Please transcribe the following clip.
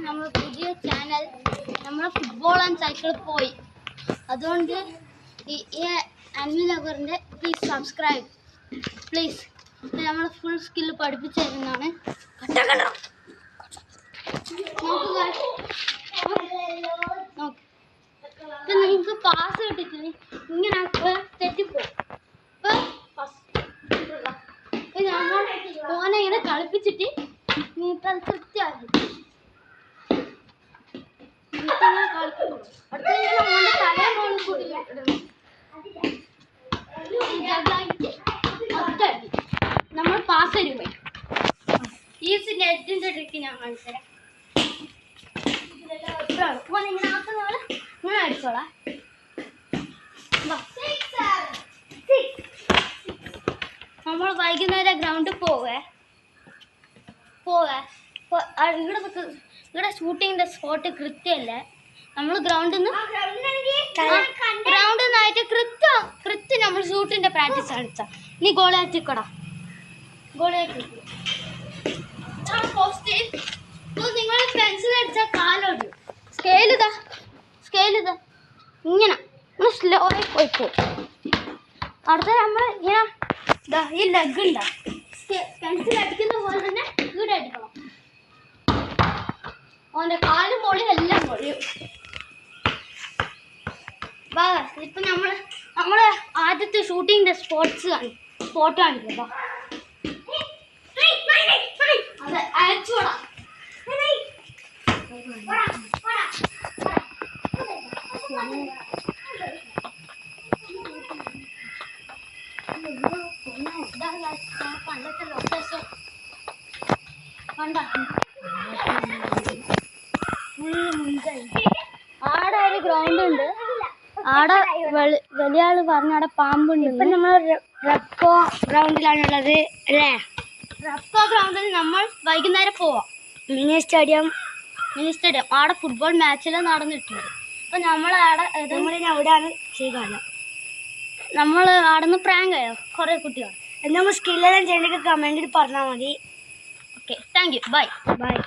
നമ്മൾ പുതിയ ചാനൽ നമ്മൾ ഫുട്ബോൾ ആൻഡ് സൈക്കിൾ പോയി. അതുകൊണ്ട് ഈ അനിൽ നഗറിൻ്റെ പ്ലീസ് സബ്സ്ക്രൈബ് പ്ലീസ്. നമ്മൾ ഫുൾ സ്കില്ല് പഠിപ്പിച്ചു തരുന്നതാണ്. ഇപ്പം നിങ്ങൾക്ക് പാസ് കിട്ടിയിട്ടില്ല, ഇങ്ങനെ തെറ്റിപ്പോയി. ഇപ്പം നമ്മൾ ഓനെ ഇങ്ങനെ കളിപ്പിച്ചിട്ട് നീക്കത് കൃത്യമാക്കി നമ്മൾ പാസ് തരുമോ? ഈ നെറ്റിന്റെ ട്രിക്ക് ഞാൻ കാണിച്ചുതരാം. ഇങ്ങനെ ആക്കുന്ന പോലെ ഇങ്ങനെ അടിച്ചോളാം. നമ്മൾ വൈകുന്നേരം ഗ്രൗണ്ടിൽ പോവേ ഇവിടെ ഷൂട്ടിങ്ങിന്റെ സ്പോട്ട് കൃത്യമല്ലേ. നമ്മൾ ഗ്രൗണ്ടിൽ നിന്നായിട്ട് കൃത്യം നമ്മൾ ഷൂട്ടിന്റെ പ്രാക്ടീസ് കളിച്ച. നീ ഗോളാറ്റിക്കടാ, ഗോളാറ്റി നിങ്ങൾ പെൻസിൽ അടിച്ചാൽ കാലോട് സ്കെയിലിതാ ഇങ്ങനെ സ്ലോ ആയി പോയിപ്പോ. അടുത്ത നമ്മൾ ഇങ്ങനെ ഈ ലെഗ് ഉണ്ടാ പെൻസിൽ അടിക്കുന്ന പോലെ തന്നെ ഇവിടെ അടിക്കണം. അവൻ്റെ കാലും പൊളിയും എല്ലാം പൊളിയും. ഇപ്പൊ നമ്മള് ആദ്യത്തെ ഷൂട്ടിങ്ങിന്റെ സ്പോട്ട് കാണിക്കോ. അതെ, അയച്ചോടാ. പണ്ടത്തെ ലൊക്കേഷൻ കണ്ട ഫുള്ള് മുൻകൈ. ആടെ ഒരു ഗ്രൗണ്ട് ഉണ്ട്. ആടെ വലിയ ആള് പറഞ്ഞ അവിടെ പാമ്പുണ്ട്. ഇപ്പം നമ്മൾ റെപ്കോ ഗ്രൗണ്ടിലാണുള്ളത് അല്ലേ? റെപ്കോ ഗ്രൗണ്ടിൽ നമ്മൾ വൈകുന്നേരം പോവാം. മിനി സ്റ്റേഡിയം ആടെ ഫുട്ബോൾ മാച്ചെല്ലാം നടന്നിട്ടുണ്ട്. അപ്പം അവിടെയാണ് ചെയ്യുക. നമ്മൾ അവിടെ നിന്ന് പ്രാങ്ക് ആയോ കുറേ കുട്ടികൾ. നമ്മൾ സ്കില്ലെല്ലാം ചെയ്യണമെങ്കിൽ കമൻറ്റിൽ പറഞ്ഞാൽ മതി. Okay, thank you, by.